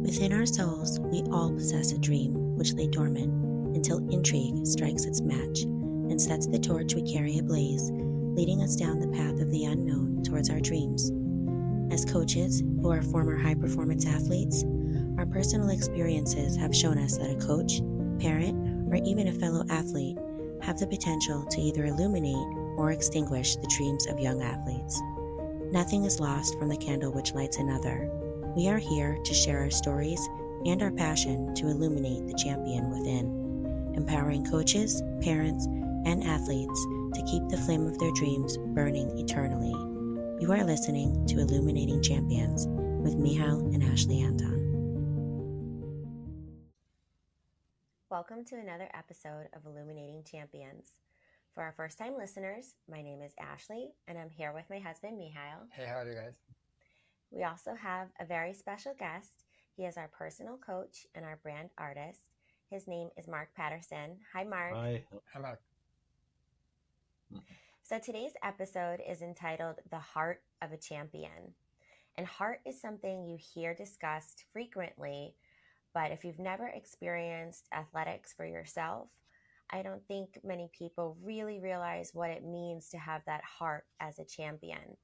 Within our souls, we all possess a dream which lay dormant until intrigue strikes its match and sets the torch we carry ablaze, leading us down the path of the unknown towards our dreams. As coaches who are former high-performance athletes, our personal experiences have shown us that a coach, parent, or even a fellow athlete have the potential to either illuminate or extinguish the dreams of young athletes. Nothing is lost from the candle which lights another. We are here to share our stories and our passion to illuminate the champion within, empowering coaches, parents, and athletes to keep the flame of their dreams burning eternally. You are listening to Illuminating Champions with Michal and Ashley Anton. Welcome to another episode of Illuminating Champions. For our first-time listeners, my name is Ashley, and I'm here with my husband, Michal. Hey, how are you guys? We also have a very special guest. He is our personal coach and our brand artist. His name is Mark Patterson. Hi, Mark. Hi. Hi, Mark. So today's episode is entitled The Heart of a Champion. And heart is something you hear discussed frequently, but if you've never experienced athletics for yourself, I don't think many people really realize what it means to have that heart as a champion.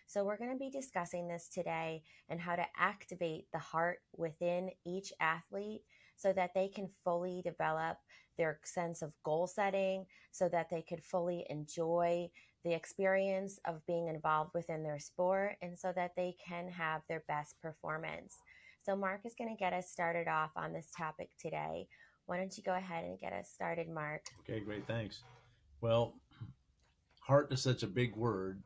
So we're going to be discussing this today and how to activate the heart within each athlete so that they can fully develop their sense of goal setting, so that they could fully enjoy the experience of being involved within their sport, and so that they can have their best performance. So Mark is going to get us started off on this topic today. Why don't you go ahead and get us started, Mark? Okay, great, thanks. Well, heart is such a big word,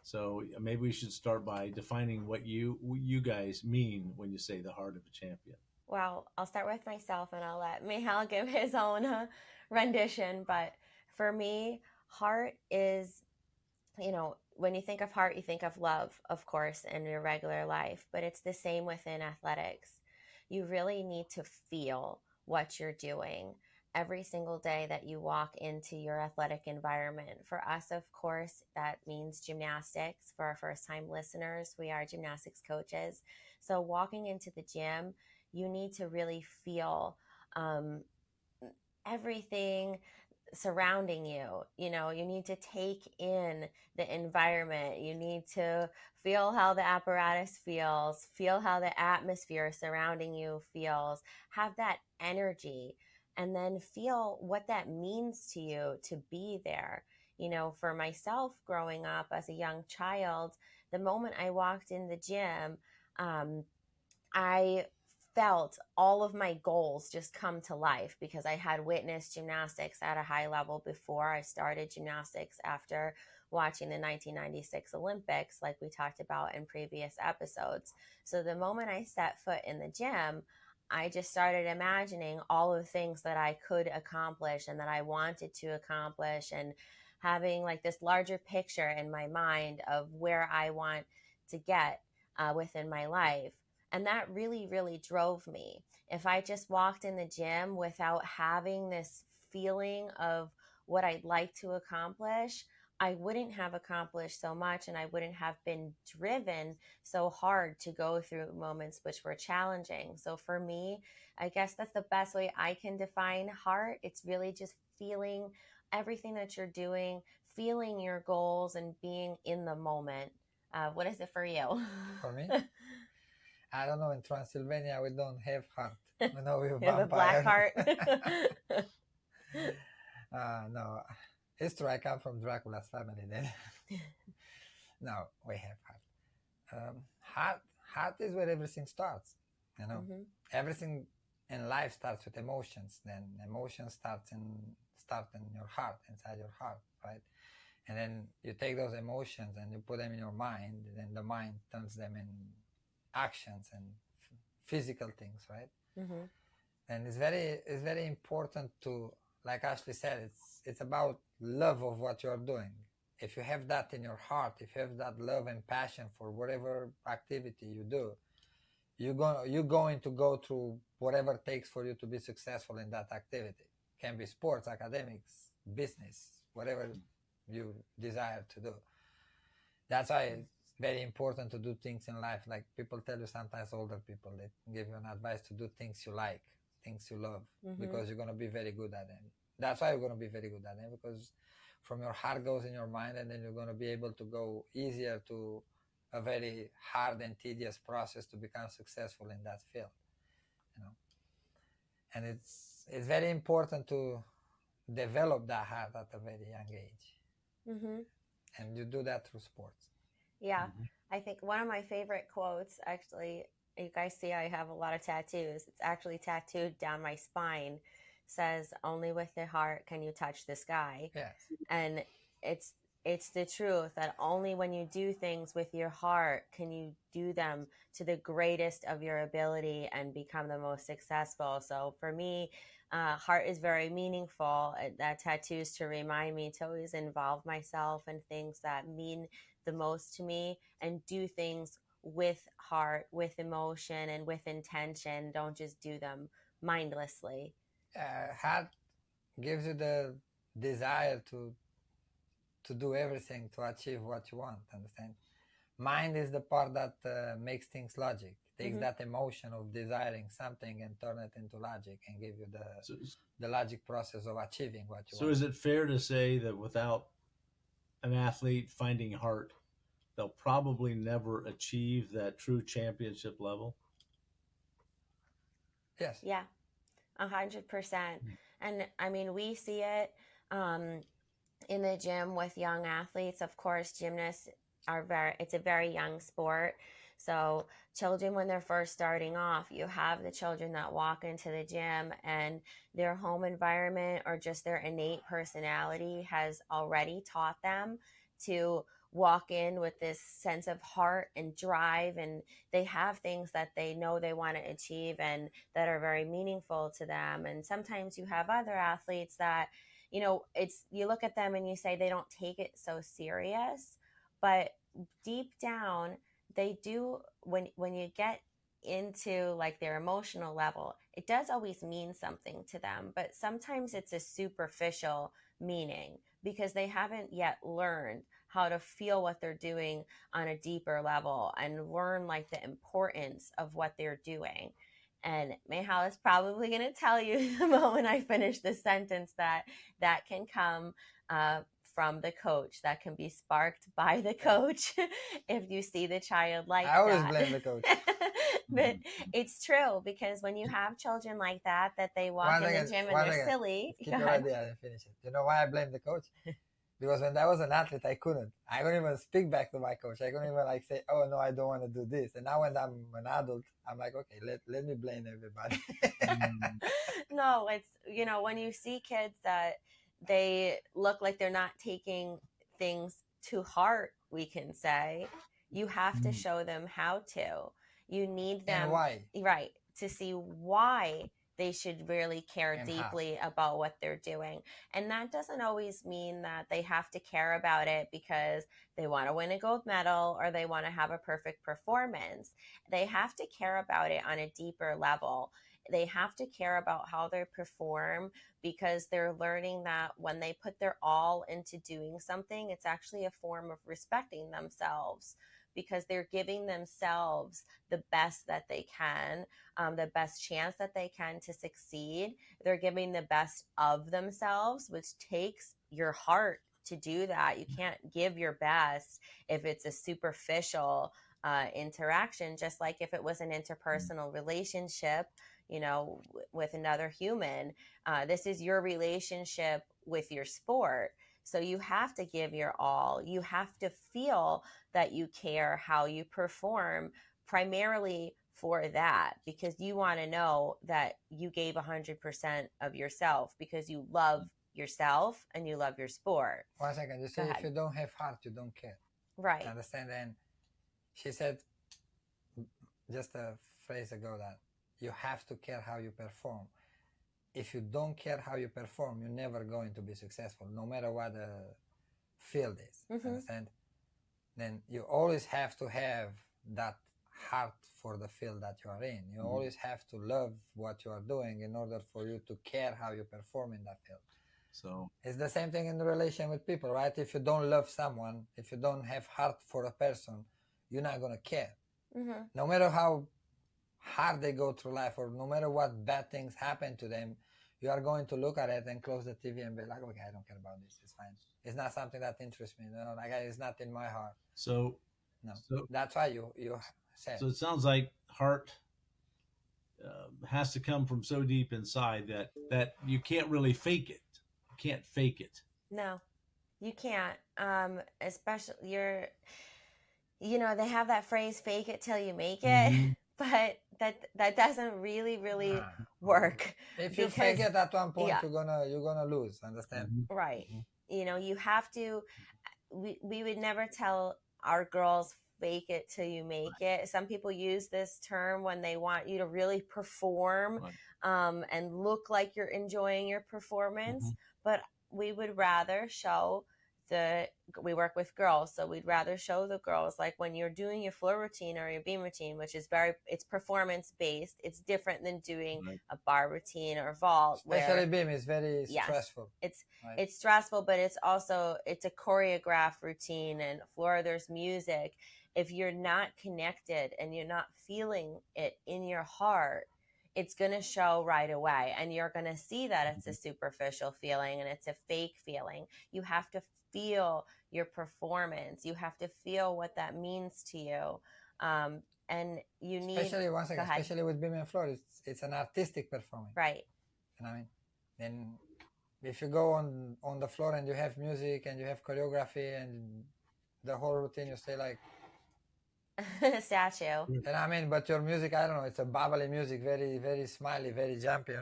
so maybe we should start by defining what you guys mean when you say the heart of a champion. Well, I'll start with myself and I'll let Michal give his own rendition. But for me, heart is, when you think of heart, you think of love, of course, in your regular life. But it's the same within athletics. You really need to feel what you're doing every single day that you walk into your athletic environment. For us, of course, that means gymnastics. For our first-time listeners, we are gymnastics coaches. So walking into the gym, you need to really feel everything surrounding you. You need to take in the environment. You need to feel how the apparatus feels, feel how the atmosphere surrounding you feels, have that energy, and then feel what that means to you to be there. For myself growing up as a young child, the moment I walked in the gym, I felt all of my goals just come to life because I had witnessed gymnastics at a high level before. I started gymnastics after watching the 1996 Olympics, like we talked about in previous episodes. So the moment I set foot in the gym, I just started imagining all of the things that I could accomplish and that I wanted to accomplish, and having like this larger picture in my mind of where I want to get within my life. And that really, really drove me. If I just walked in the gym without having this feeling of what I'd like to accomplish, I wouldn't have accomplished so much, and I wouldn't have been driven so hard to go through moments which were challenging. So for me, I guess that's the best way I can define heart. It's really just feeling everything that you're doing, feeling your goals, and being in the moment. What is it for you? For me? I don't know. In Transylvania, we don't have heart. We know we have a black heart. No, it's true. I come from Dracula's family. Then, no, we have heart. Heart is where everything starts. Everything in life starts with emotions. Then emotions start in your heart, inside your heart, right? And then you take those emotions and you put them in your mind. And then the mind turns them in actions and physical things, right? And it's very important to, like Ashley said, it's about love of what you're doing. If you have that in your heart, if you have that love and passion for whatever activity you do, you're going to go through whatever it takes for you to be successful in that activity. It can be sports, academics, business, whatever you desire to do. That's why very important to do things in life. Like people tell you sometimes, older people, they give you an advice to do things you like, things you love, because you're going to be very good at them. That's why you're going to be very good at them, because from your heart goes in your mind, and then you're going to be able to go easier to a very hard and tedious process to become successful in that field, you know. And it's very important to develop that heart at a very young age, and you do that through sports. Yeah, I think one of my favorite quotes, actually, you guys see I have a lot of tattoos. It's actually tattooed down my spine. Says, "Only with the heart can you touch the sky." Yes. And it's it's the truth that only when you do things with your heart can you do them to the greatest of your ability and become the most successful. So for me, heart is very meaningful. That tattoos to remind me to always involve myself in things that mean the most to me and do things with heart, with emotion, and with intention. Don't just do them mindlessly. Heart gives you the desire to do everything to achieve what you want. Understand? Mind is the part that makes things logic. Takes that emotion of desiring something and turn it into logic and give you the logic process of achieving what you So want. is it fair to say that without an athlete finding heart, they'll probably never achieve that true championship level? Yes. Yeah, 100%. And I mean, we see it um, in the gym with young athletes. Of course, gymnasts it's a very young sport. So, children, when they're first starting off, you have the children that walk into the gym and their home environment or just their innate personality has already taught them to walk in with this sense of heart and drive, and they have things that they know they want to achieve and that are very meaningful to them. And sometimes you have other athletes that, it's, you look at them and you say they don't take it so serious, but deep down they do. When you get into like their emotional level, it does always mean something to them, but sometimes it's a superficial meaning because they haven't yet learned how to feel what they're doing on a deeper level and learn like the importance of what they're doing. And Mihal is probably going to tell you the moment I finish this sentence that can come from the coach, that can be sparked by the coach if you see the child like I always that. blame the coach. But it's true, because when you have children like that they walk in the gym and they're silly. Keep your idea and finish it. You know why I blame the coach? Because when I was an athlete, I couldn't even speak back to my coach. I couldn't even like say, "Oh no, I don't want to do this." And now when I'm an adult, I'm like, okay, let me blame everybody. No, it's, when you see kids that they look like they're not taking things to heart, we can say, you have to show them how to. You need them, and why? right, to see why they should really care And deeply about what they're doing. And that doesn't always mean that they have to care about it because they want to win a gold medal or they want to have a perfect performance. They have to care about it on a deeper level. They have to care about how they perform because they're learning that when they put their all into doing something, it's actually a form of respecting themselves, because they're giving themselves the best that they can, the best chance that they can to succeed. They're giving the best of themselves, which takes your heart to do that. You can't give your best if it's a superficial interaction, just like if it was an interpersonal relationship, with another human. This is your relationship with your sport. So you have to give your all. You have to feel that you care how you perform, primarily for that, because you want to know that you gave 100% of yourself because you love yourself and you love your sport. 1 second. You say if you don't have heart, you don't care. Right. Understand? And she said just a phrase ago that you have to care how you perform. If you don't care how you perform, you're never going to be successful, no matter what the field is. Understand? Then you always have to have that heart for the field that you are in. You always have to love what you are doing in order for you to care how you perform in that field. So it's the same thing in the relation with people, right? If you don't love someone, if you don't have heart for a person, you're not going to care. Mm-hmm. No matter how hard they go through life, or no matter what bad things happen to them, you are going to look at it and close the TV and be like, okay, I don't care about this. It's fine. It's not something that interests me. No, like it's not in my heart. So, No, so that's why you said. So it sounds like heart has to come from so deep inside that you can't really fake it. You can't fake it. No, you can't. Especially they have that phrase, fake it till you make it, Mm-hmm. but that doesn't really work. If you because fake it at one point, yeah, you're gonna lose. Understand? Mm-hmm. right. Mm-hmm. You have to. We would never tell our girls fake it till you make it. Some people use this term when they want you to really perform, and look like you're enjoying your performance. Mm-hmm. But we would rather show we work with girls, so we'd rather show the girls, like when you're doing your floor routine or your beam routine, which is it's performance based. It's different than doing Right. a bar routine or vault, Especially beam is very stressful. It's stressful, but it's a choreographed routine, and floor there's music. If you're not connected and you're not feeling it in your heart, it's going to show right away, and you're going to see that it's a superficial feeling and it's a fake feeling. You have to feel your performance. You have to feel what that means to you. And you need, especially with beam and floor, it's an artistic performance, right? You know what I mean? Then if you go on the floor and you have music and you have choreography and the whole routine, you stay like statue. And I mean, but your music, I don't know, it's a bubbly music, very, very smiley, very jumpy,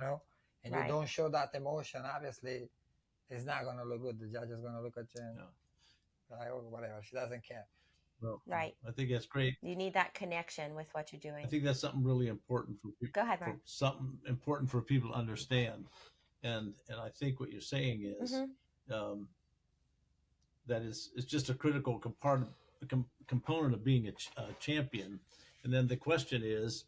and you don't show that emotion, obviously, it's not going to look good. The judge is going to look at you and like, oh, whatever. She doesn't care. Well, right. I think that's great. You need that connection with what you're doing. I think that's something really important for people. Go ahead, Mark. Something important for people to understand. And I think what you're saying is that it's just a critical component of being a champion. And then the question is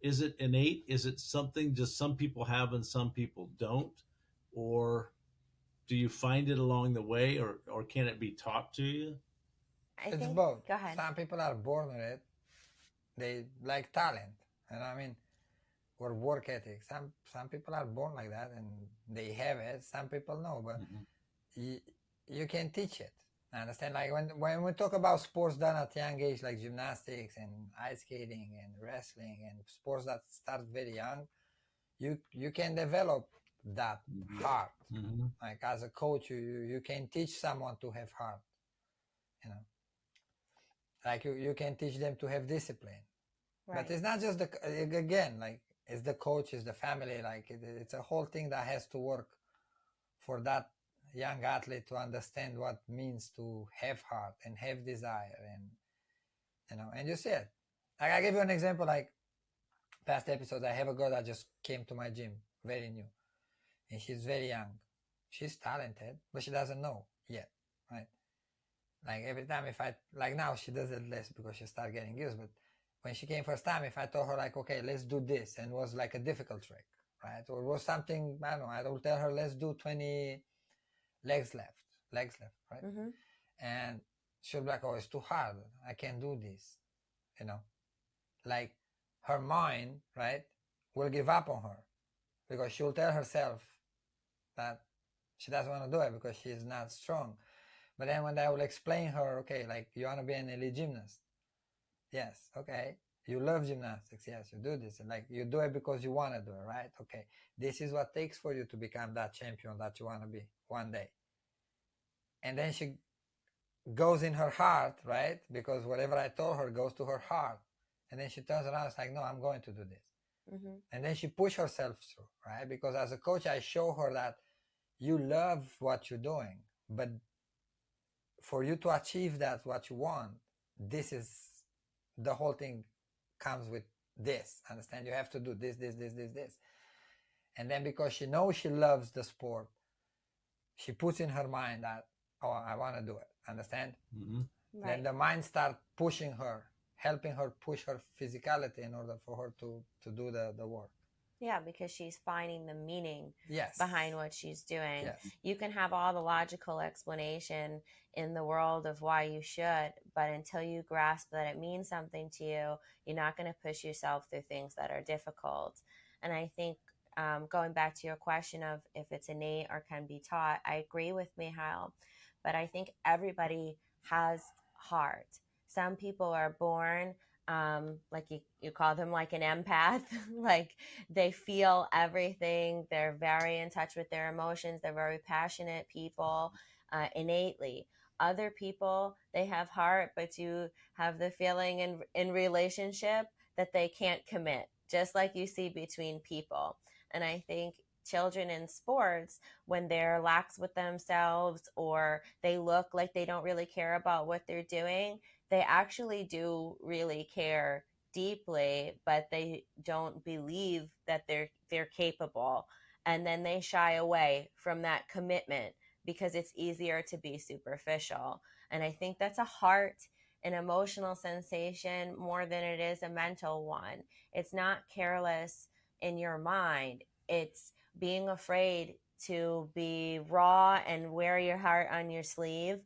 it innate? Is it something just some people have and some people don't? Or do you find it along the way, or can it be taught to you? It's both. Go ahead. Some people are born with it. They like talent. I mean, or work ethic. Some people are born like that and they have it. Some people no, but you can teach it. I understand? Like when we talk about sports done at young age, like gymnastics and ice skating and wrestling and sports that start very young, you can develop that heart. Like as a coach, you can teach someone to have heart. Like you can teach them to have discipline. Right. But it's not just again, like it's the coach, it's the family, like it's a whole thing that has to work for that young athlete to understand what it means to have heart and have desire, and you see it. Like I give you an example, like past episodes, I have a girl that just came to my gym, very new, and she's very young. She's talented, but she doesn't know yet, right? Like every time like now she does it less because she started getting used, but when she came first time, if I told her like, okay, let's do this, and it was like a difficult trick, right? Or it was something, I don't know, I will tell her, let's do 20 legs left, right? And she'll be like, oh, it's too hard. I can't do this, Like her mind, right, will give up on her because she'll tell herself that she doesn't want to do it because she's not strong. But then when I will explain her, okay, like you want to be an elite gymnast. Yes, okay. You love gymnastics. Yes, you do this. And like you do it because you want to do it, right? Okay. This is what takes for you to become that champion that you want to be one day. And then she goes in her heart, right? Because whatever I told her goes to her heart. And then she turns around and is like, no, I'm going to do this. And then she pushes herself through, right? Because as a coach, I show her that you love what you're doing, but for you to achieve that, what you want, this is the whole thing comes with this. Understand? You have to do this. And then because she knows she loves the sport, she puts in her mind that, oh, I want to do it. Understand? Right. Then the mind starts pushing her, helping her push her physicality in order for her to do the work. Yeah, because she's finding the meaning Yes. behind what she's doing. Yes. You can have all the logical explanation in the world of why you should, but until you grasp that it means something to you, you're not going to push yourself through things that are difficult. And I think going back to your question of if it's innate or can be taught, I agree with Mihail, but I think everybody has heart. Some people are born like you call them like an empath, like they feel everything. They're very in touch with their emotions. They're very passionate people innately. Other people, they have heart, but you have the feeling in relationship that they can't commit, just like you see between people. And I think children in sports, when they're lax with themselves or they look like they don't really care about what they're doing, they actually do really care deeply, but they don't believe that they're capable, and then they shy away from that commitment because it's easier to be superficial. And I think that's a heart an emotional sensation more than it is a mental one. It's not careless in your mind, it's being afraid to be raw and wear your heart on your sleeve.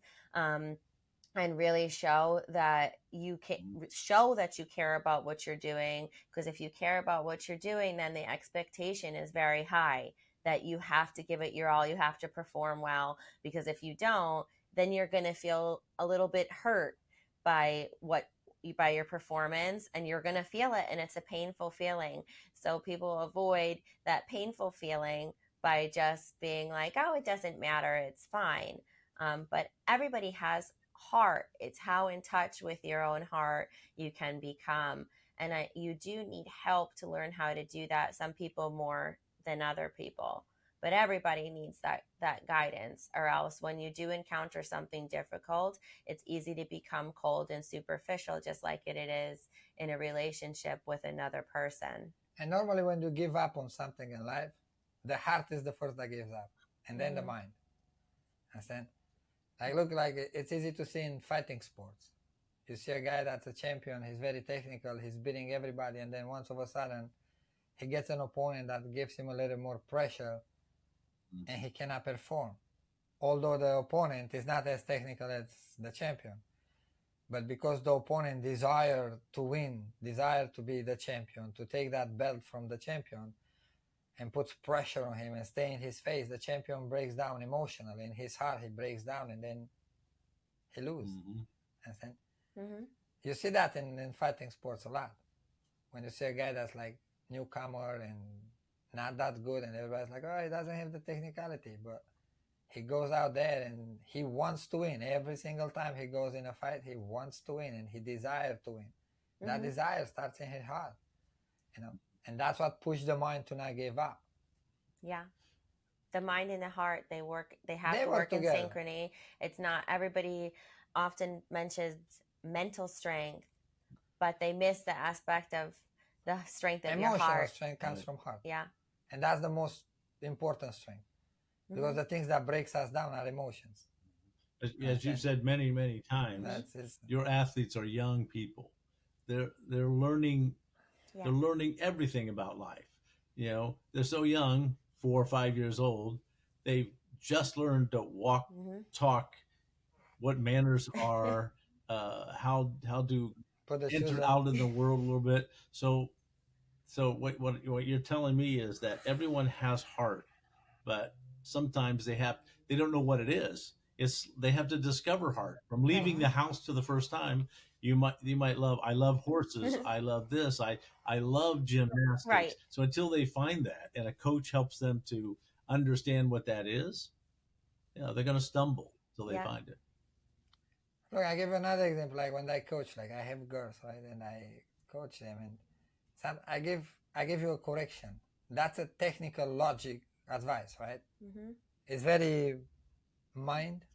And really show that you care about what you're doing, because if you care about what you're doing, then the expectation is very high that you have to give it your all, you have to perform well, because if you don't, then you're going to feel a little bit hurt by by your performance, and you're going to feel it, and it's a painful feeling. So people avoid that painful feeling by just being like, oh, it doesn't matter, it's fine. But everybody has heart. It's how in touch with your own heart you can become. And you do need help to learn how to do that. Some people more than other people, but everybody needs that guidance, or else when you do encounter something difficult, it's easy to become cold and superficial, just like it is in a relationship with another person. And normally when you give up on something in life, the heart is the first that gives up, and then the mind. Understand? Like, look, like it's easy to see in fighting sports. You see a guy that's a champion, he's very technical, he's beating everybody, and then once of a sudden he gets an opponent that gives him a little more pressure, and he cannot perform. Although the opponent is not as technical as the champion. But because the opponent desire to win, desire to be the champion, to take that belt from the champion, and puts pressure on him and stay in his face, the champion breaks down emotionally. In his heart, he breaks down, and then he loses. You see that in fighting sports a lot. When you see a guy that's like newcomer and not that good, and everybody's like, oh, he doesn't have the technicality, but he goes out there and he wants to win. Every single time he goes in a fight, he wants to win, and he desires to win. That desire starts in his heart, and that's what pushed the mind to not give up. Yeah. The mind and the heart, they have to work in synchrony. It's not, everybody often mentions mental strength, but they miss the aspect of the strength of your heart. Emotional strength comes from heart. Yeah. And that's the most important strength, because the things that breaks us down are emotions. As you've said many, many times, your athletes are young people. They're learning. Yeah. They're learning everything about life. They're so young, 4 or 5 years old. They've just learned to walk, talk, what manners are, how to enter out in the world a little bit. So what you're telling me is that everyone has heart, but sometimes they don't know what it is. They have to discover heart from leaving the house to the first time. You might love, I love horses, I love this, I love gymnastics. Right. So until they find that, and a coach helps them to understand what that is, they're going to stumble till they find it. Look, I give another example. Like when I coach, like I have girls, right, and I coach them, and I give you a correction. That's a technical logic advice, right? It's very mind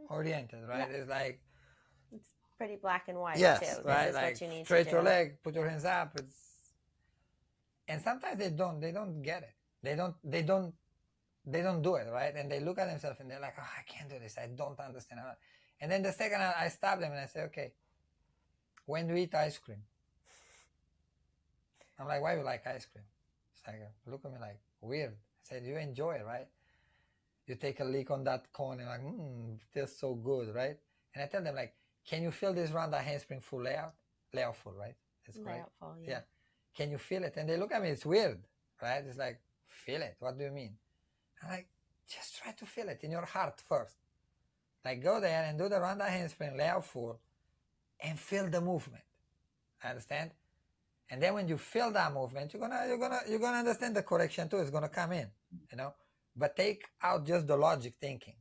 oriented, right? Yeah. It's like, it's pretty black and white, yes, too. Right? This is like what you need straight to your leg, put your hands up. And sometimes they don't get it. They don't do it, right? And they look at themselves and they're like, oh, I can't do this, I don't understand. And then the second I stop them and I say, okay, when do you eat ice cream? I'm like, why do you like ice cream? It's like, look at me like, weird. I said, you enjoy it, right? You take a lick on that cone and like, it feels so good, right? And I tell them like, can you feel this round that handspring full layout? Layout full, right? That's correct. Layout full, Yeah. Can you feel it? And they look at me, it's weird, right? It's like, feel it. What do you mean? I'm like, just try to feel it in your heart first. Like go there and do the round that handspring layout full and feel the movement. Understand? And then when you feel that movement, you're gonna understand the correction too. It's gonna come in, you know. But take out just the logic thinking,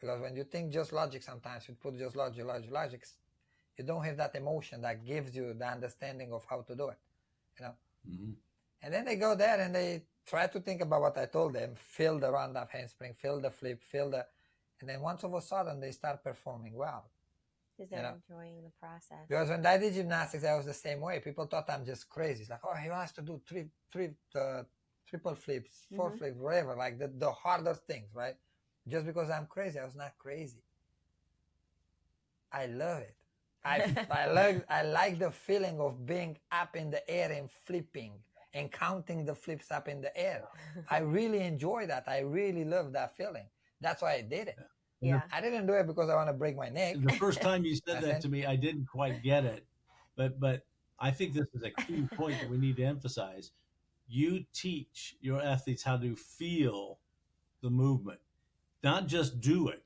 because when you think just logic, sometimes you put just logic, you don't have that emotion that gives you the understanding of how to do it, you know. Mm-hmm. And then they go there and they try to think about what I told them, feel the round-up handspring, feel the flip, and then once of a sudden they start performing well. Because they're enjoying the process. Because when I did gymnastics, I was the same way. People thought I'm just crazy. It's like, oh, he wants to do triple flips, four flips, whatever, like the harder things, right? Just because I'm crazy. I was not crazy. I love it. I like the feeling of being up in the air and flipping and counting the flips up in the air. I really enjoy that. I really love that feeling. That's why I did it. Yeah. I didn't do it because I want to break my neck. The first time you said that to me, I didn't quite get it. But I think this is a key point that we need to emphasize. You teach your athletes how to feel the movement, not just do it,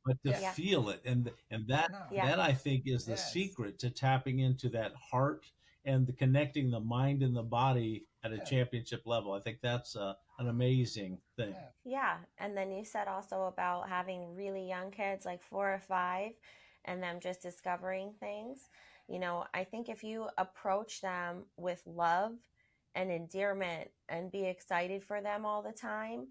but to feel it. And that I think is the secret to tapping into that heart and connecting the mind and the body at a championship level. I think that's an amazing thing. Yeah. And then you said also about having really young kids, like 4 or 5, and them just discovering things. You know, I think if you approach them with love and endearment and be excited for them all the time,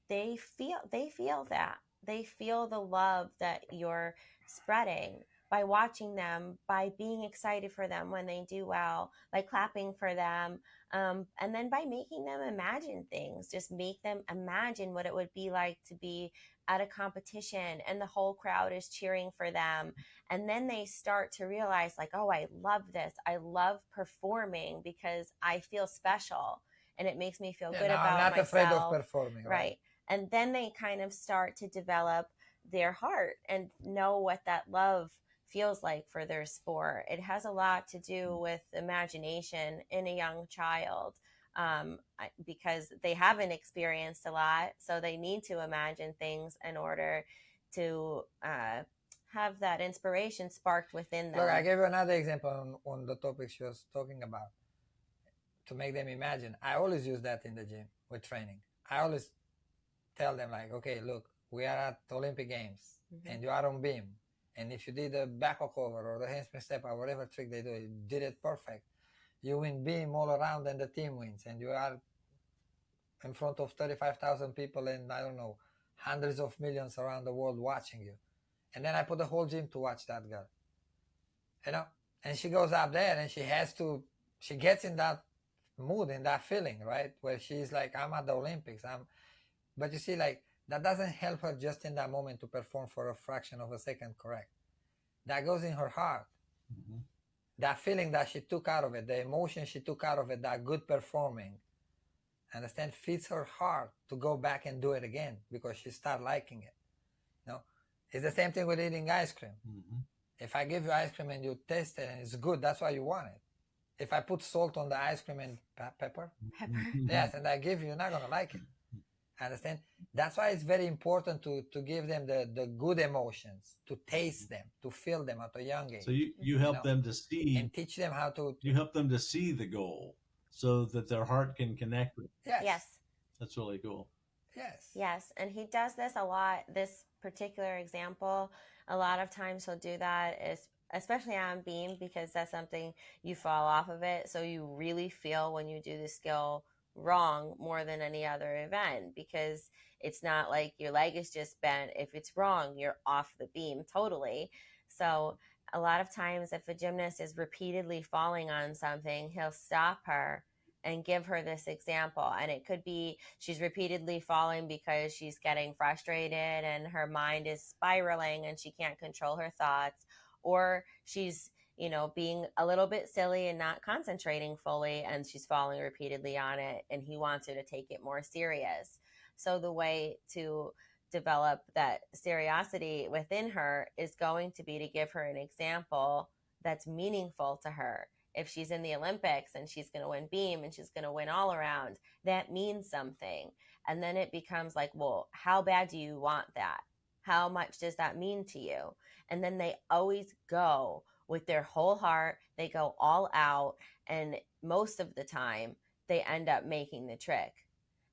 they feel that. They feel the love that you're spreading by watching them, by being excited for them when they do well, by clapping for them, and then by making them imagine things. Just make them imagine what it would be like to be at a competition and the whole crowd is cheering for them. And then they start to realize like, oh, I love this. I love performing because I feel special and it makes me feel good about myself. I'm not afraid of performing. Right. And then they kind of start to develop their heart and know what that love feels like for their sport. It has a lot to do with imagination in a young child, because they haven't experienced a lot, so they need to imagine things in order to have that inspiration sparked within them. Look, I gave you another example on the topic she was talking about, to make them imagine. I always use that in the gym with training. I always tell them like, okay, look, we are at Olympic Games and you are on beam. And if you did a back cover or the handspring step or whatever trick they do, you did it perfect. You win beam all around and the team wins. And you are in front of 35,000 people and I don't know, hundreds of millions around the world watching you. And then I put the whole gym to watch that girl. You know? And she goes up there and she gets in that mood, in that feeling, right? Where she's like, I'm at the Olympics. But you see, like, that doesn't help her just in that moment to perform for a fraction of a second correct. That goes in her heart. Mm-hmm. That feeling that she took out of it, the emotion she took out of it, that good performing, understand, feeds her heart to go back and do it again because she start liking it. You know? It's the same thing with eating ice cream. Mm-hmm. If I give you ice cream and you taste it and it's good, that's why you want it. If I put salt on the ice cream and pepper, yes, and I give you, you're not going to like it. Understand? That's why it's very important to give them the good emotions, to taste them, to feel them at a young age. So you help them to see and teach them how to. You help them to see the goal so that their heart can connect with it. Yes. That's really cool. Yes. And he does this a lot, this particular example. A lot of times he'll do that, especially on beam, because that's something you fall off of it. So you really feel when you do the skill wrong more than any other event, because it's not like your leg is just bent. If it's wrong, you're off the beam totally. So a lot of times if a gymnast is repeatedly falling on something, he'll stop her and give her this example. And it could be she's repeatedly falling because she's getting frustrated and her mind is spiraling and she can't control her thoughts, or she's being a little bit silly and not concentrating fully, and she's falling repeatedly on it, and he wants her to take it more serious. So the way to develop that seriosity within her is going to be to give her an example that's meaningful to her. If she's in the Olympics and she's going to win beam and she's going to win all around, that means something. And then it becomes like, well, how bad do you want that? How much does that mean to you? And then they always go with their whole heart. They go all out. And most of the time, they end up making the trick.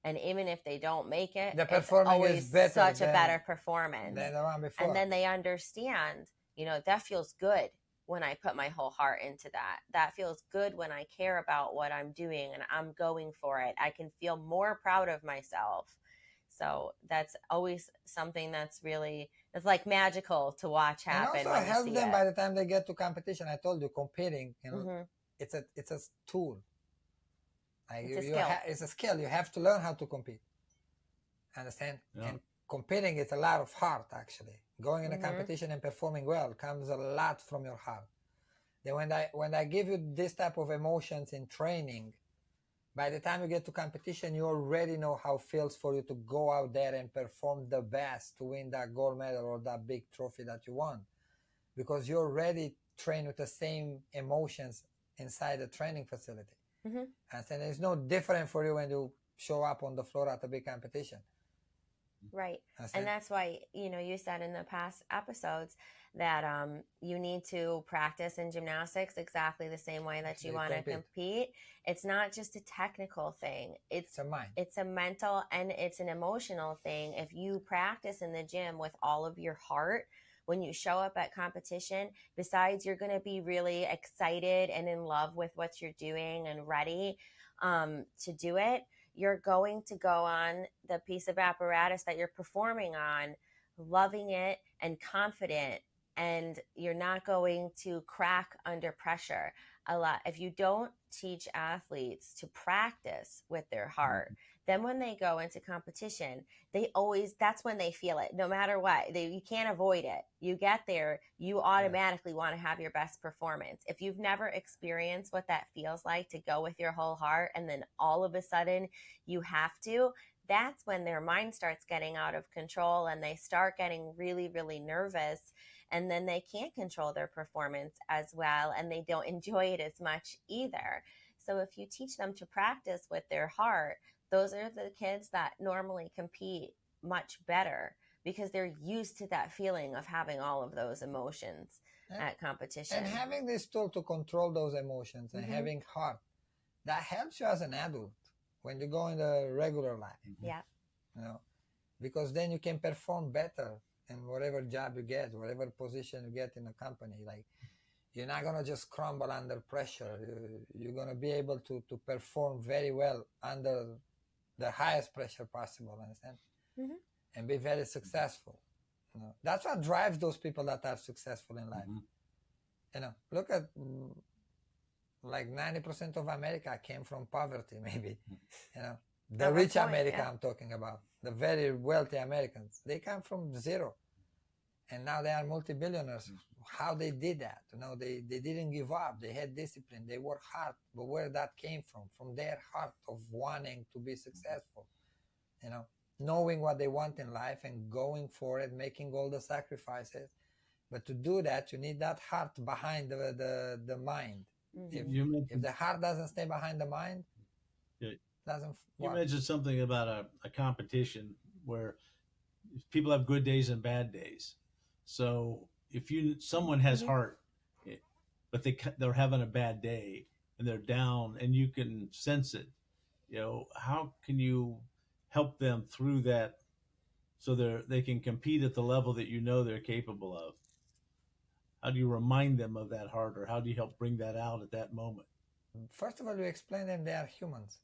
And even if they don't make it, The it's performing always is better such a than- better performance. than the one before. And then they understand, that feels good when I put my whole heart into that. That feels good when I care about what I'm doing and I'm going for it. I can feel more proud of myself. So that's always something that's really, it's like magical to watch happen. And also when help you see them it. by the time they get to competition. I told you, competing, Mhm. it's a tool. Like It's a skill. It's a skill. You have to learn how to compete. Understand? Yeah. And competing is a lot of heart, actually. Going in a Mhm. competition and performing well comes a lot from your heart. Then when I give you this type of emotions in training, by the time you get to competition, you already know how it feels for you to go out there and perform the best to win that gold medal or that big trophy that you won. Because you already train with the same emotions inside the training facility. Mhm. And then it's no different for you when you show up on the floor at a big competition. Right. Understand? And that's why, you said in the past episodes that you need to practice in gymnastics exactly the same way that you You want to compete. compete. It's not just a technical thing. It's a mind. It's a mental and it's an emotional thing. If you practice in the gym with all of your heart, when you show up at competition, besides you're going to be really excited and in love with what you're doing and ready to do it, you're going to go on the piece of apparatus that you're performing on, loving it and confident, and you're not going to crack under pressure. A lot, if you don't teach athletes to practice with their heart, then when they go into competition, that's when they feel it. No matter what, you can't avoid it. You get there, you automatically want to have your best performance. If you've never experienced what that feels like to go with your whole heart and then all of a sudden you have to, that's when their mind starts getting out of control and they start getting really, really nervous. And then they can't control their performance as well, and they don't enjoy it as much either. So if you teach them to practice with their heart, those are the kids that normally compete much better because they're used to that feeling of having all of those emotions at competition. And having this tool to control those emotions and having heart, that helps you as an adult when you go in the regular life. Yeah. Because then you can perform better in whatever job you get, whatever position you get in a company. Like, you're not going to just crumble under pressure. You're going to be able to perform very well under the highest pressure possible, understand? And be very successful. That's what drives those people that are successful in life. Look at like 90% of America came from poverty, maybe. The rich America I'm talking about, the very wealthy Americans, they come from zero. And now they are multi-billionaires. How they did that? They didn't give up. They had discipline. They worked hard. But where that came from their heart of wanting to be successful. Knowing what they want in life and going for it, making all the sacrifices. But to do that, you need that heart behind the mind. If the heart doesn't stay behind the mind, doesn't you work. mentioned something about a competition where people have good days and bad days. So if someone has heart, but they're having a bad day and they're down, and you can sense it, how can you help them through that so they can compete at the level that they're capable of? How do you remind them of that heart, or how do you help bring that out at that moment? First of all, you explain them they are humans.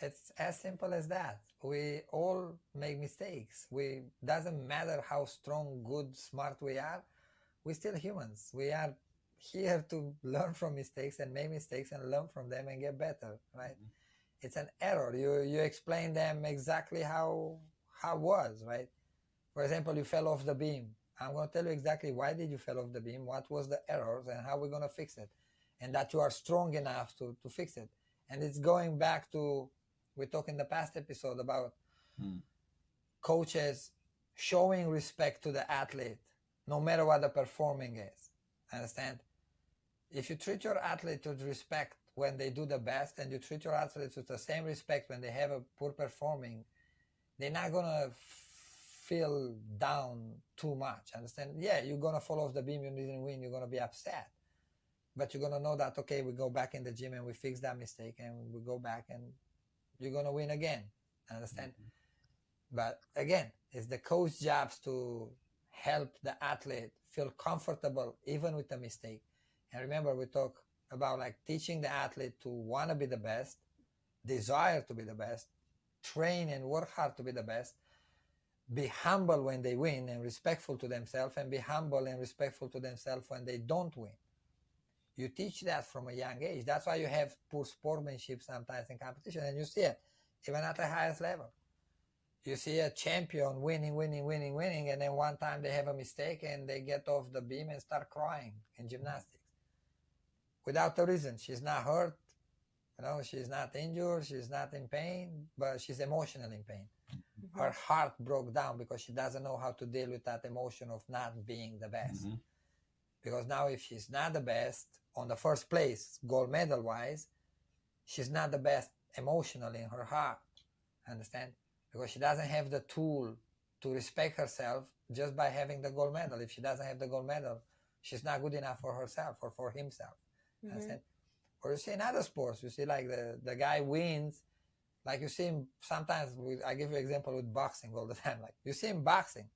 It's as simple as that. We all make mistakes. Doesn't matter how strong, good, smart we are, we're still humans. We are here to learn from mistakes and make mistakes and learn from them and get better, right? It's an error. You explain them exactly how it was, right? For example, you fell off the beam I'm going to tell you exactly why did you fell off the beam, what was the errors, and how we're going to fix it, and that you are strong enough to fix it. And it's going back to, we talked in the past episode about coaches showing respect to the athlete, no matter what the performing is. Understand? If you treat your athlete with respect when they do the best, and you treat your athletes with the same respect when they have a poor performing, they're not gonna feel down too much. Understand? Yeah, you're gonna fall off the beam, you didn't win, you're gonna be upset. But you're gonna know that, okay, we go back in the gym and we fix that mistake and we go back and you're gonna win again. Understand? But again, it's the coach jobs to help the athlete feel comfortable even with a mistake. And remember, we talk about like teaching the athlete to want to be the best, desire to be the best, train and work hard to be the best, be humble when they win and respectful to themselves, and be humble and respectful to themselves when they don't win. You teach that from a young age. That's why you have poor sportsmanship sometimes in competition, and you see it even at the highest level. You see a champion winning, and then one time they have a mistake and they get off the beam and start crying in gymnastics without a reason. She's not hurt, she's not injured, she's not in pain, but she's emotionally in pain. Her heart broke down because she doesn't know how to deal with that emotion of not being the best. Because now if she's not the best on the first place, gold medal wise, she's not the best emotionally in her heart. Understand? Because she doesn't have the tool to respect herself just by having the gold medal. If she doesn't have the gold medal, she's not good enough for herself or for himself. Understand? Or you see in other sports, you see like the guy wins, like you see him sometimes, I give you an example with boxing all the time. Like you see him boxing.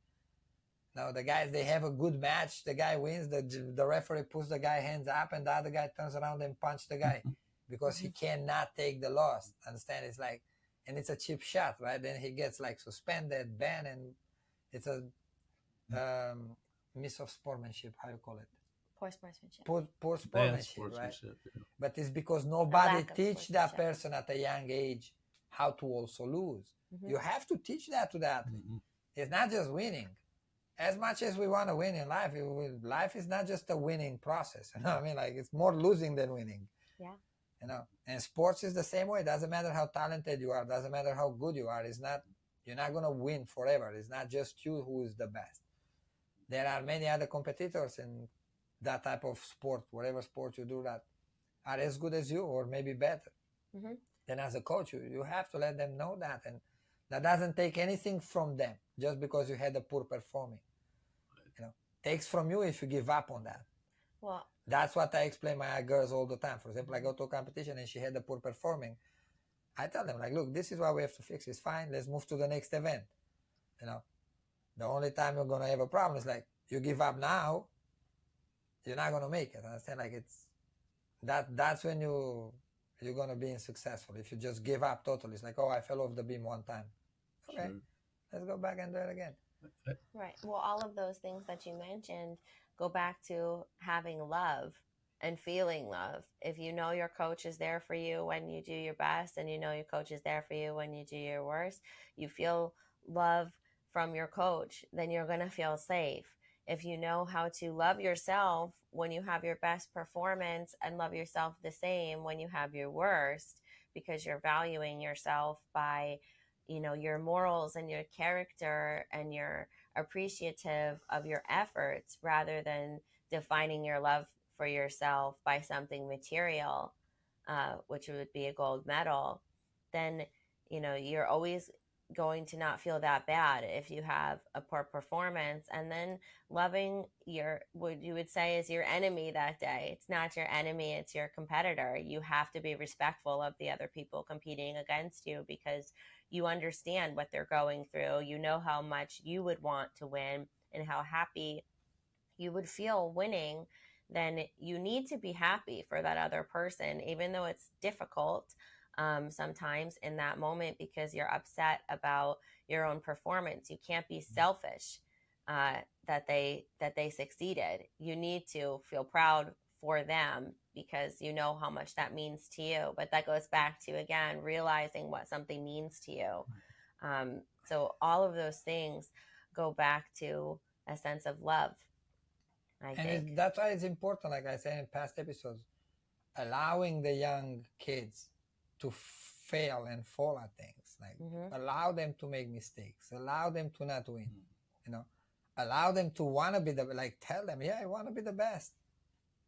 Now the guys, they have a good match, the guy wins, the referee puts the guy hands up and the other guy turns around and punches the guy because he cannot take the loss. Understand? It's like, and it's a cheap shot, right? Then he gets like suspended, banned, and it's a miss of sportsmanship. How you call it? Poor sportsmanship. Poor sportsmanship, right? Yeah. But it's because nobody teach that person at a young age how to also lose. You have to teach that to the athlete. It's not just winning. As much as we want to win in life, life is not just a winning process. You know what I mean? Like it's more losing than winning. Yeah. And sports is the same way. It doesn't matter how talented you are. It doesn't matter how good you are. You're not going to win forever. It's not just you who is the best. There are many other competitors in that type of sport, whatever sport you do, that are as good as you or maybe better. Then as a coach, you have to let them know that. And that doesn't take anything from them just because you had a poor performing. Takes from you if you give up on that. Well, that's what I explain my girls all the time. For example, I go to a competition and she had a poor performing. I tell them, like, look, this is what we have to fix. It's fine. Let's move to the next event. The only time you're going to have a problem is like, you give up now, you're not going to make it. Understand? Like that's when you're going to be unsuccessful. If you just give up totally, it's like, oh, I fell off the beam one time. Okay, let's go back and do it again. Right. Well, all of those things that you mentioned go back to having love and feeling love. If you know your coach is there for you when you do your best, and you know your coach is there for you when you do your worst, you feel love from your coach, then you're going to feel safe. If you know how to love yourself when you have your best performance and love yourself the same when you have your worst, because you're valuing yourself by your morals and your character, and you're appreciative of your efforts rather than defining your love for yourself by something material, which would be a gold medal, then you're always going to not feel that bad if you have a poor performance. And then loving what you would say is your enemy that day. It's not your enemy, it's your competitor. You have to be respectful of the other people competing against you, because you understand what they're going through. You know how much you would want to win and how happy you would feel winning. Then you need to be happy for that other person, even though it's difficult sometimes in that moment, because you're upset about your own performance. You can't be selfish that they succeeded. You need to feel proud for them because you know how much that means to you. But that goes back to, again, realizing what something means to you. So all of those things go back to a sense of love, I think. That's why it's important, like I said in past episodes, allowing the young kids to fail and fall at things, like allow them to make mistakes, allow them to not win, allow them to want to be like, tell them, yeah, I want to be the best.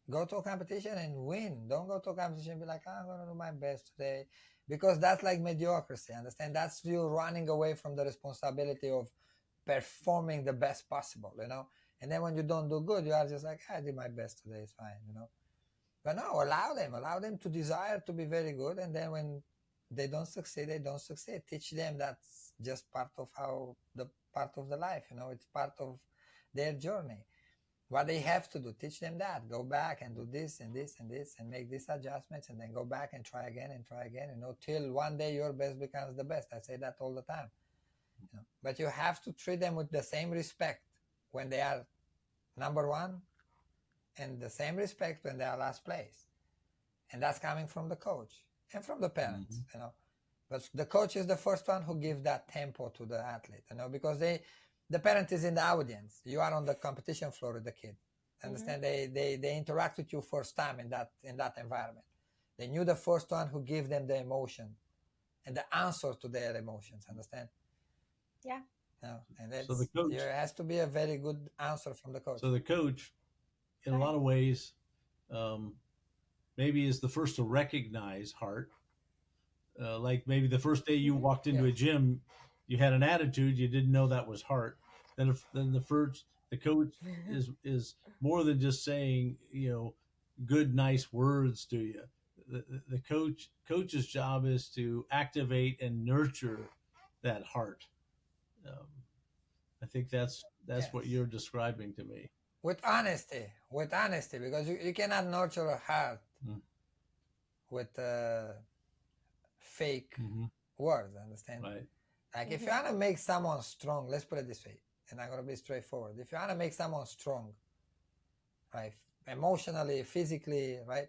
Go to a competition and win. Don't go to a competition and be like, I'm going to do my best today, because that's like mediocrity. Understand? That's you running away from the responsibility of performing the best possible, and then when you don't do good, you are just like, I did my best today, it's fine, But no, allow them to desire to be very good, and then when they don't succeed, they don't succeed. Teach them that's just part of the life, it's part of their journey. What they have to do, teach them that. Go back and do this and this and this and make these adjustments, and then go back and try again, till one day your best becomes the best. I say that all the time. But you have to treat them with the same respect when they are number one, and the same respect when they are last place. And that's coming from the coach and from the parents, But the coach is the first one who gives that tempo to the athlete, because the parent is in the audience. You are on the competition floor with the kid. Understand? They interact with you first time in that environment. They knew the first one who gave them the emotion and the answer to their emotions. Understand? Yeah. And so the coach, there has to be a very good answer from the coach. So the coach, in a lot of ways, maybe is the first to recognize heart. Like maybe the first day you walked into a gym, you had an attitude, you didn't know that was heart. Then the coach is more than just saying, good, nice words to you. The coach's job is to activate and nurture that heart. I think that's what you're describing to me. With honesty, because you cannot nurture a heart with fake words, understand? Right. Like if you want to make someone strong, let's put it this way, and I'm going to be straightforward. If you want to make someone strong, right, emotionally, physically, right,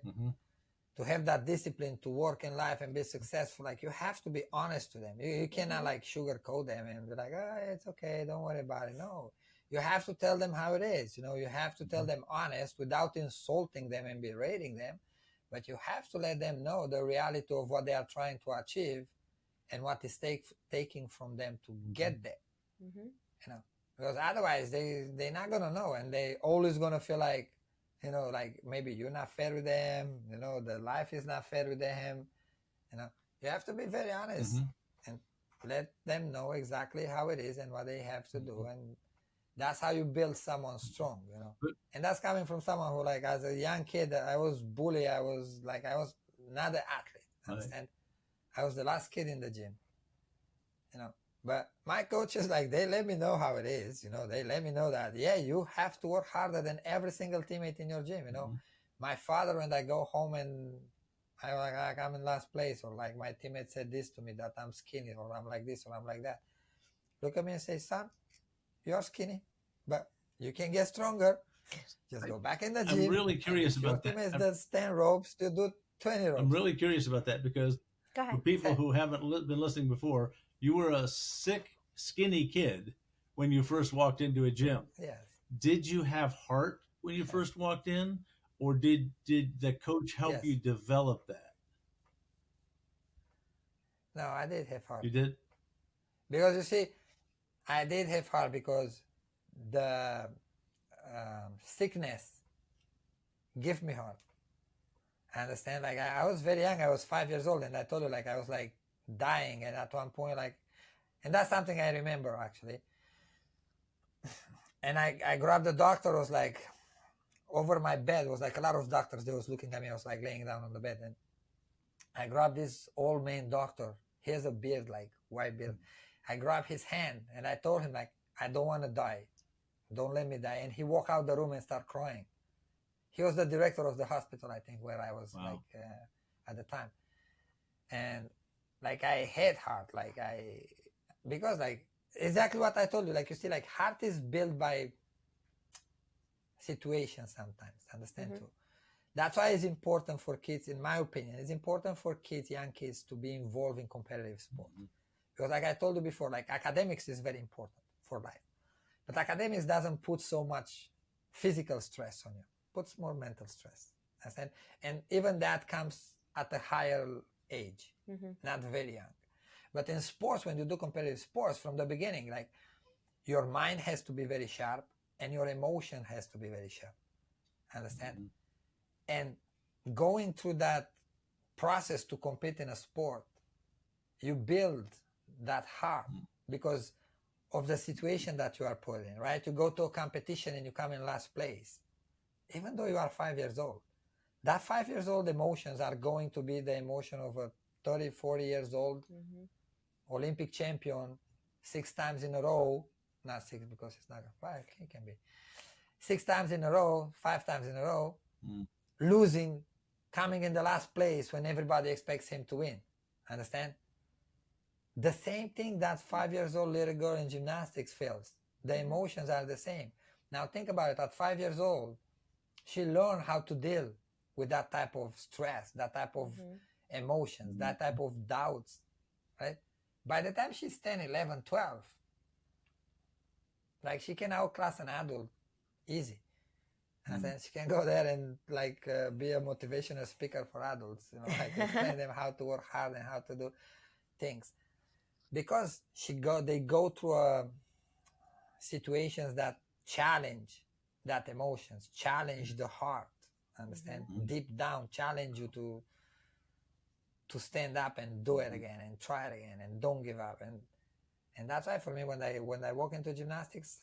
to have that discipline to work in life and be successful, like you have to be honest to them. You cannot like sugarcoat them and be like, it's okay, don't worry about it. No, you have to tell them how it is. You have to tell them honest without insulting them and berating them, but you have to let them know the reality of what they are trying to achieve and what is taking from them to get there. Because otherwise they're not gonna know, and they always gonna feel like, like maybe you're not fair with them, the life is not fair with them. You have to be very honest and let them know exactly how it is and what they have to do, and that's how you build someone strong, and that's coming from someone who, like, as a young kid, I was bullied. I was not an athlete, understand? I was the last kid in the gym, but my coaches, like, they let me know how it is, they let me know that, you have to work harder than every single teammate in your gym, My father, when I go home and I'm in last place, or like my teammate said this to me, that I'm skinny, or I'm like this, or I'm like that, look at me and say, son, you're skinny, but you can get stronger. Just go back in the gym. I'm really curious about that. Your teammates does 10 ropes, you do 20 ropes. I'm really curious about that, because for people who haven't been listening before, you were a sick, skinny kid when you first walked into a gym. Yes. Did you have heart when you first walked in, or did the coach help you develop that? No, I did have heart. You did? Because you see, I did have heart because the sickness gave me heart. I understand? Like, I was very young. I was 5 years old, and I told you, like, I was like dying, and at one point, like, and that's something I remember actually. And I grabbed the doctor. Was like over my bed. Was like a lot of doctors. They was looking at me. I was like laying down on the bed, and I grabbed this old man doctor. He has a beard, like white beard. I grabbed his hand and I told him, like, I don't want to die. Don't let me die. And he walked out the room and started crying. He was the director of the hospital, I think, where I was at the time. And like, I hate heart, because like exactly what I told you, like, you see, like, heart is built by situations sometimes, understand too. That's why it's important for kids, in my opinion, it's important for kids, young kids, to be involved in competitive sport. Because like I told you before, like, academics is very important for life. But academics doesn't put so much physical stress on you, puts more mental stress. And even that comes at a higher age, not very young. But in sports, when you do competitive sports from the beginning, like your mind has to be very sharp and your emotion has to be very sharp. Understand? And going through that process to compete in a sport, you build that heart because of the situation that you are put in, right? You go to a competition and you come in last place, even though you are 5 years old. That 5 years old emotions are going to be the emotion of a 30, 40 years old Olympic champion 6 times in a row. Not 6 because it's not 5, it can be 6 times in a row, 5 times in a row, losing, coming in the last place when everybody expects him to win. Understand? The same thing that 5 years old little girl in gymnastics feels. The emotions are the same. Now think about it. At 5 years old, she learned how to deal with that type of stress, that type of emotions, that type of doubts, right? By the time she's 10, 11, 12, like she can outclass an adult easy. And then she can go there and like be a motivational speaker for adults, you know, like explain them how to work hard and how to do things. Because they go through situations that challenge that emotions, challenge the heart, understand? Deep down, challenge you to stand up and do it again and try it again and don't give up. And that's why for me, when I walk into gymnastics,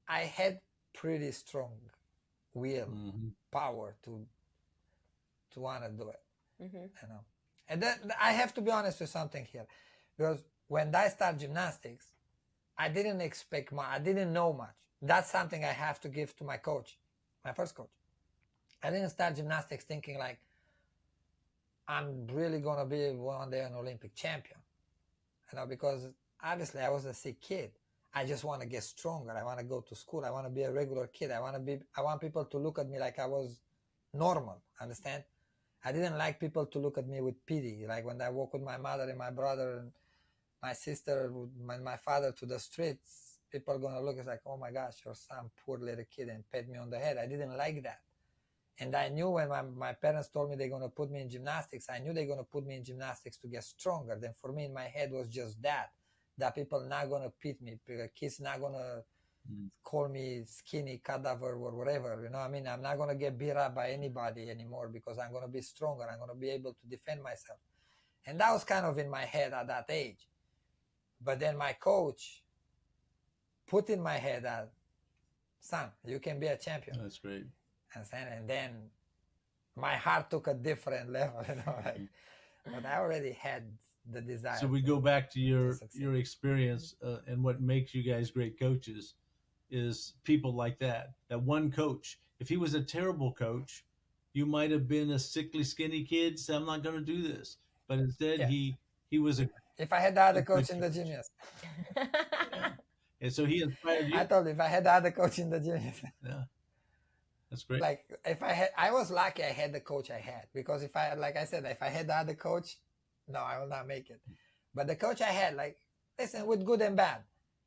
I had pretty strong will, power to want to do it, you know. And then I have to be honest with something here, because when I start gymnastics, I didn't expect much. I didn't know much. That's something I have to give to my coach, my first coach. I didn't start gymnastics thinking like, I'm really going to be one day an Olympic champion, you know, because obviously I was a sick kid. I just want to get stronger. I want to go to school. I want to be a regular kid. I want people to look at me like I was normal, understand? I didn't like people to look at me with pity. Like when I walk with my mother and my brother and my sister and my father to the streets, people are going to look at like, oh my gosh, you're some poor little kid, and pat me on the head. I didn't like that. And I knew when my parents told me they're going to put me in gymnastics, I knew they're going to put me in gymnastics to get stronger. Then for me in my head was just that people not going to pit me, kids not going to call me skinny, cadaver, or whatever. You know what I mean? I'm not going to get beat up by anybody anymore because I'm going to be stronger. I'm going to be able to defend myself. And that was kind of in my head at that age. But then my coach put in my head that, son, you can be a champion. That's great. And then my heart took a different level, you know, like, but I already had the desire. So we go back to your experience, and what makes you guys great coaches is people like that one coach. If he was a terrible coach, you might have been a sickly, skinny kid, so I'm not going to do this. But instead, he was a. If I had the other coach in the gym, yes. Yeah. And so he inspired you. I told you, if I had the other coach in the gym, yes. Yeah. That's great. Like if I was lucky I had the coach I had, because if I had the other coach, no, I will not make it. But the coach I had, like, listen, with good and bad,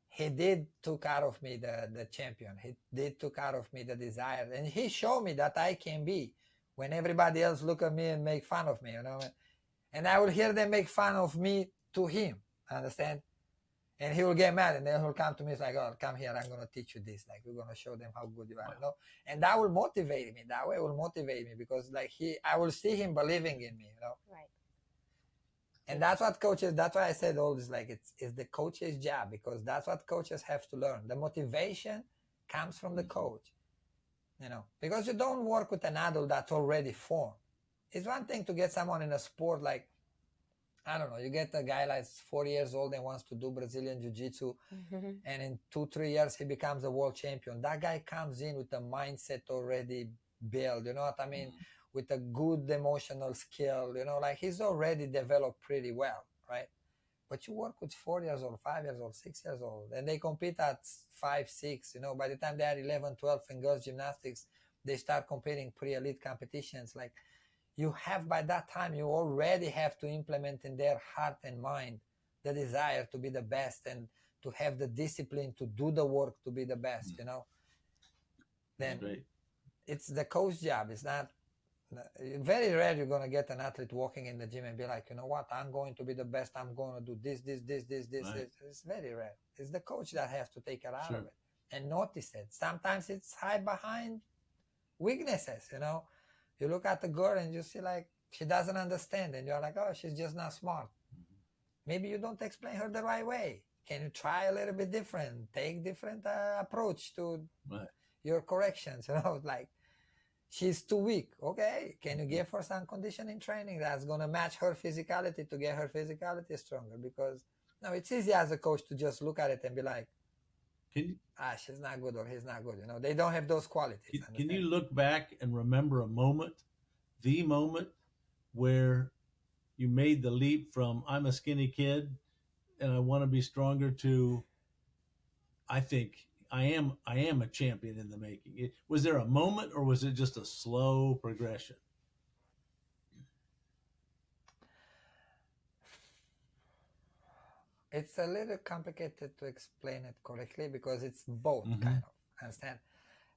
he did took out of me the champion. He did took out of me the desire, and he showed me that I can be when everybody else look at me and make fun of me, you know. And I will hear them make fun of me to him, understand? And he will get mad, and then he'll come to me. It's like, oh, come here. I'm going to teach you this. Like, we're going to show them how good you are. Wow. You know? And that will motivate me. That way will motivate me because, like, I will see him believing in me, you know? Right. And that's what coaches, that's why I said all this, like, it's the coach's job, because that's what coaches have to learn. The motivation comes from the coach, you know? Because you don't work with an adult that's already formed. It's one thing to get someone in a sport like, I don't know, you get a guy like 40 years old and wants to do Brazilian Jiu-Jitsu, and in 2-3 years he becomes a world champion. That guy comes in with a mindset already built, you know what I mean? With a good emotional skill, you know, like he's already developed pretty well, right? But you work with 4 years old, 5 years old, 6 years old, and they compete at 5, 6, you know, by the time they are 11, 12 in girls gymnastics, they start competing pre-elite competitions. Like, you have, by that time, you already have to implement in their heart and mind the desire to be the best and to have the discipline to do the work to be the best, you know, then it's the coach job. It's not very rare you're going to get an athlete walking in the gym and be like, you know what, I'm going to be the best, I'm going to do this. It's very rare. It's the coach that has to take care out of it and notice it. Sometimes it's hide behind weaknesses, you know. You look at the girl and you see like she doesn't understand, and you're like, oh, she's just not smart. Maybe you don't explain her the right way. Can you try a little bit different, take different approach to your corrections, you know, like she's too weak. Okay, can you give her some conditioning training that's going to match her physicality to get her physicality stronger? Because no, it's easy as a coach to just look at it and be like, she's not good or he's not good. You know, they don't have those qualities. Can you look back and remember a moment, the moment where you made the leap from I'm a skinny kid and I want to be stronger to I think I am a champion in the making? Was there a moment, or was it just a slow progression? It's a little complicated to explain it correctly because it's both kind of, understand?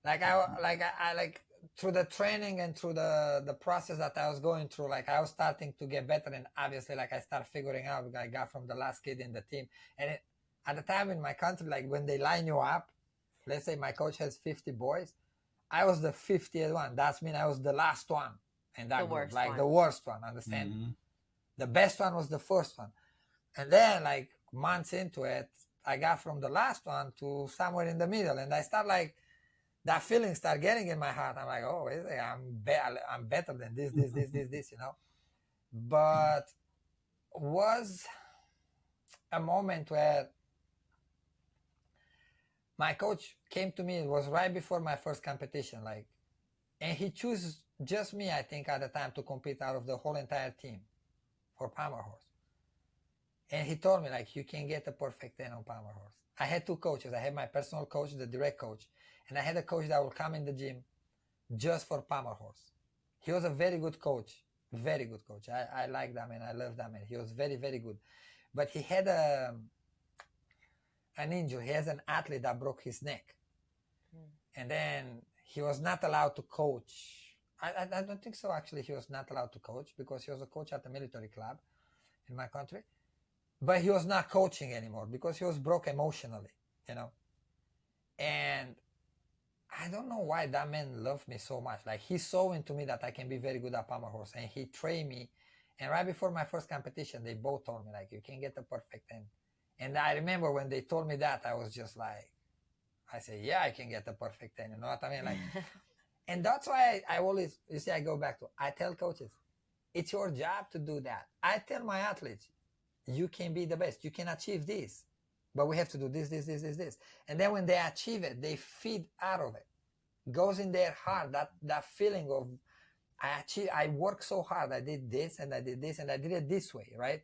Like I through the training and through the process that I was going through, like I was starting to get better, and obviously like I started figuring out, I got from the last kid in the team. And at the time in my country, like when they line you up, let's say my coach has 50 boys, I was the 50th one. That means I was the last one in that group, like the worst one, understand? The best one was the first one. And then like months into it, I got from the last one to somewhere in the middle, and I start like, that feeling start getting in my heart. I'm like, oh, I'm better than this, you know. But was a moment where my coach came to me. It was right before my first competition, like, and he chose just me, I think, at the time to compete out of the whole entire team for Power Horse. And he told me, like, you can get a perfect 10 on Power Horse. I had two coaches. I had my personal coach, the direct coach, and I had a coach that would come in the gym just for Power Horse. He was a very good coach, very good coach. I like that man. I love that man. He was very, very good. But he had an injury. He has an athlete that broke his neck. And then he was not allowed to coach. I don't think so, actually. He was not allowed to coach because he was a coach at the military club in my country. But he was not coaching anymore because he was broke emotionally, you know. And I don't know why that man loved me so much. Like, he saw into me that I can be very good at Power Horse, and he trained me. And right before my first competition, they both told me, like, you can get the perfect 10. And I remember when they told me that, I was just like, I said, yeah, I can get the perfect 10. You know what I mean? Like, and that's why I always, you see, I go back to, I tell coaches, it's your job to do that. I tell my athletes, you can be the best. You can achieve this. But we have to do this. And then when they achieve it, they feed out of it. Goes in their heart, that feeling of, I worked so hard. I did this and I did this and I did it this way, right?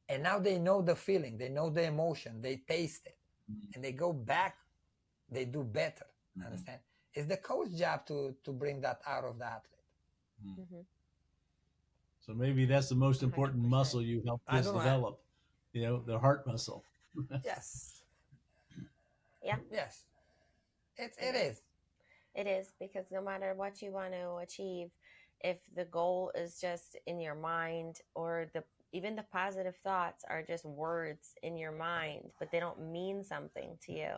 And now they know the feeling. They know the emotion. They taste it. And they go back. They do better. Understand? It's the coach job to bring that out of the athlete. So maybe that's the most important 100%. Muscle you help kids develop, you know, the heart muscle. Yes. Yeah. Yes. It is. It is, because no matter what you want to achieve, if the goal is just in your mind, or even the positive thoughts are just words in your mind, but they don't mean something to you,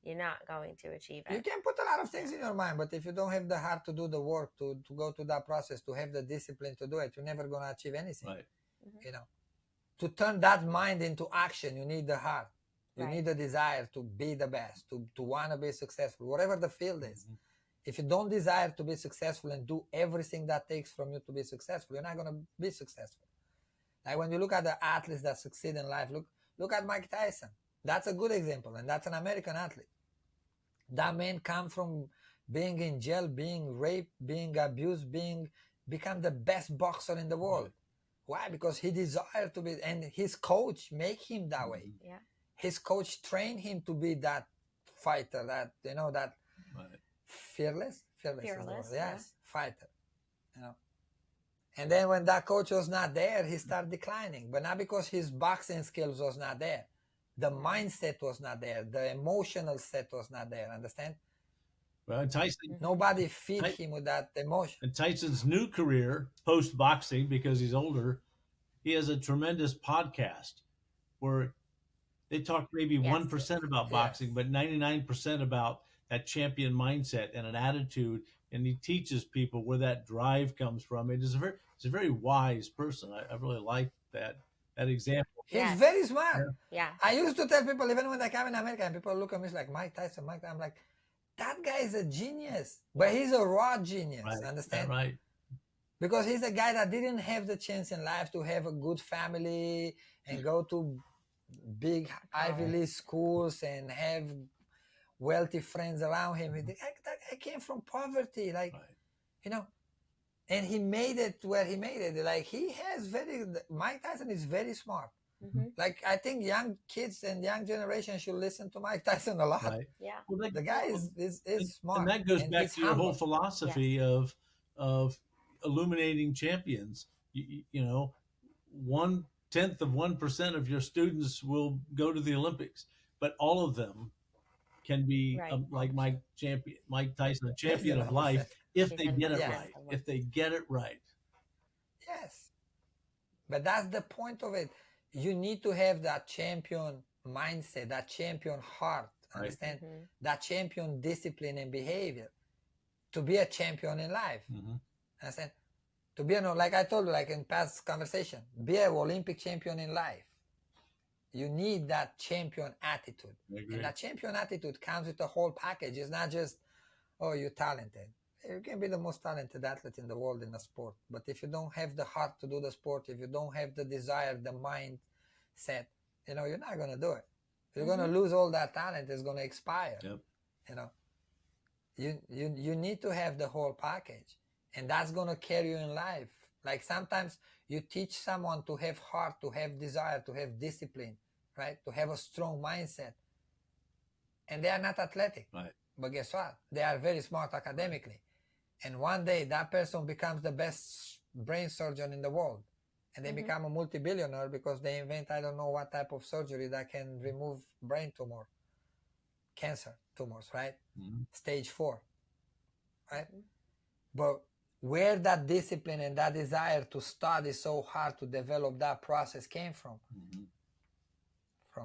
you're not going to achieve it. You can put a lot of things in your mind, but if you don't have the heart to do the work, to go through that process, to have the discipline to do it, you're never going to achieve anything. Right. You know, to turn that mind into action, you need the heart. You need the desire to be the best, to want to be successful, whatever the field is. If you don't desire to be successful and do everything that takes from you to be successful, you're not going to be successful. Like when you look at the athletes that succeed in life, look at Mike Tyson. That's a good example, and that's an American athlete. That man come from being in jail, being raped, being abused, become the best boxer in the world. Why? Because he desired to be, and his coach make him that way. Yeah. His coach trained him to be that fighter, that, you know, that fearless is the word. Yes, fighter. You know. And then when that coach was not there, he started declining. But not because his boxing skills was not there, The mindset was not there. The emotional set was not there. Understand? Well, Tyson, Nobody feed him with that emotion. And Tyson's new career post boxing, because he's older, he has a tremendous podcast where they talk maybe 1% about boxing, but 99% about that champion mindset and an attitude. And he teaches people where that drive comes from. It's a very wise person. I really like that example. He's very smart. Yeah. I used to tell people, even when I come in America and people look at me like Mike Tyson, I'm like, that guy is a genius, but he's a raw genius. Right. Understand? Right. Because he's a guy that didn't have the chance in life to have a good family and go to big Ivy League schools and have wealthy friends around him. I came from poverty, like, and he made it where he made it. Like, Mike Tyson is very smart. Like, I think young kids and young generation should listen to Mike Tyson a lot. Right. Yeah. Well, the guy is smart. And that goes back to your whole philosophy of illuminating champions. You know, 0.1% of your students will go to the Olympics, but all of them can be like Mike Tyson, a champion of life, if they get it right. If they get it right. Yes. But that's the point of it. You need to have that champion mindset, that champion heart, understand? That champion discipline and behavior to be a champion in life. Understand? To be, like I told you, like in past conversation, be an Olympic champion in life. You need that champion attitude. And that champion attitude comes with the whole package. It's not just, oh, you're talented. You can be the most talented athlete in the world in a sport. But if you don't have the heart to do the sport, if you don't have the desire, the mindset, you're not going to do it. You're going to lose all that talent. It's going to expire. You need to have the whole package. And that's going to carry you in life. Like, sometimes you teach someone to have heart, to have desire, to have discipline, right? To have a strong mindset. And they are not athletic. Right. But guess what? They are very smart academically. And one day that person becomes the best brain surgeon in the world. And they become a multi-billionaire because they invent, I don't know what type of surgery that can remove brain tumor, cancer tumors, right? Stage 4, right? But where that discipline and that desire to study so hard to develop that process came from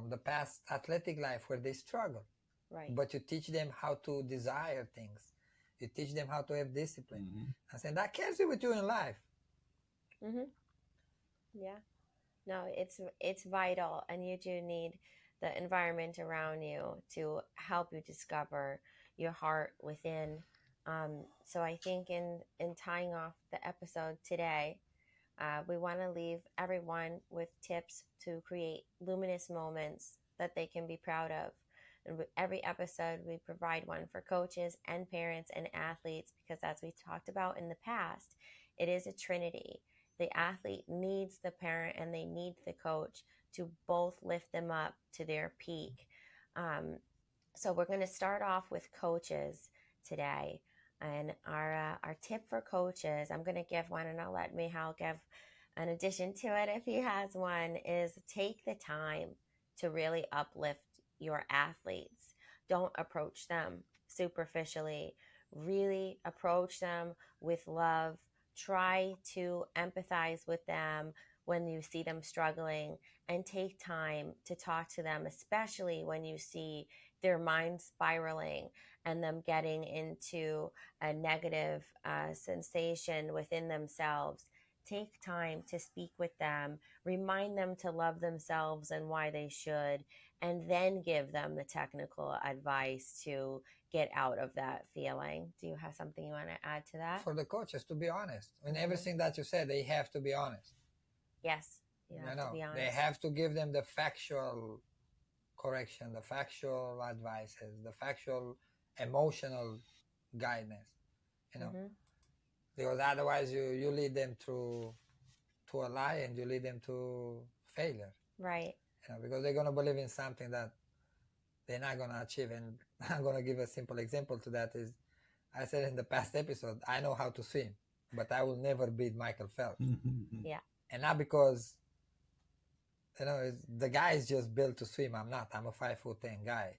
the past athletic life where they struggle. Right. But you teach them how to desire things. You teach them how to have discipline. I said that carries you with you in life. Yeah. No, it's vital, and you do need the environment around you to help you discover your heart within. So I think in tying off the episode today, we want to leave everyone with tips to create luminous moments that they can be proud of. And with every episode, we provide one for coaches and parents and athletes, because as we talked about in the past, it is a trinity. The athlete needs the parent and they need the coach to both lift them up to their peak. So we're going to start off with coaches today. And our tip for coaches, I'm going to give one, and I'll let Michal give an addition to it if he has one, is take the time to really uplift your athletes. Don't approach them superficially. Really approach them with love. Try to empathize with them when you see them struggling, and take time to talk to them, especially when you see their mind spiraling and them getting into a negative sensation within themselves. Take time to speak with them, remind them to love themselves and why they should, and then give them the technical advice to get out of that feeling. Do you have something you want to add to that? For the coaches, to be honest. In everything that you said, they have to be honest. Yes, you have to be honest. They have to give them the factual correction, the factual advices, the factual emotional guidance, because otherwise you lead them to a lie, and you lead them to failure. Right. Because they're going to believe in something that they're not going to achieve. And I'm going to give a simple example to that is, I said in the past episode, I know how to swim, but I will never beat Michael Phelps. Yeah. And not because The guy is just built to swim. I'm not. I'm a 5'10" guy.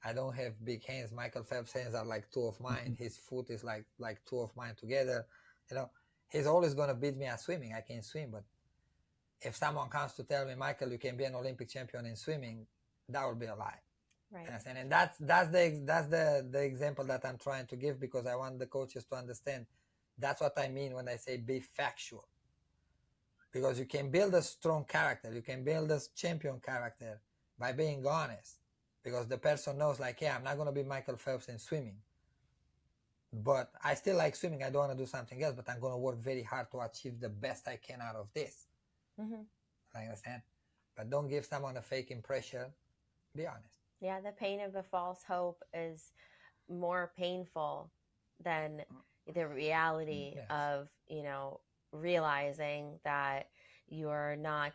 I don't have big hands. Michael Phelps' hands are like two of mine. His foot is like two of mine together. He's always gonna beat me at swimming. I can swim, but if someone comes to tell me, Michael, you can be an Olympic champion in swimming, that would be a lie. Right. And that's the example that I'm trying to give, because I want the coaches to understand. That's what I mean when I say be factual. Because you can build a strong character, you can build a champion character by being honest. Because the person knows, like, yeah, I'm not going to be Michael Phelps in swimming, but I still like swimming. I don't want to do something else, but I'm going to work very hard to achieve the best I can out of this. I understand. But don't give someone a fake impression. Be honest. Yeah, the pain of a false hope is more painful than the reality of, realizing that you're not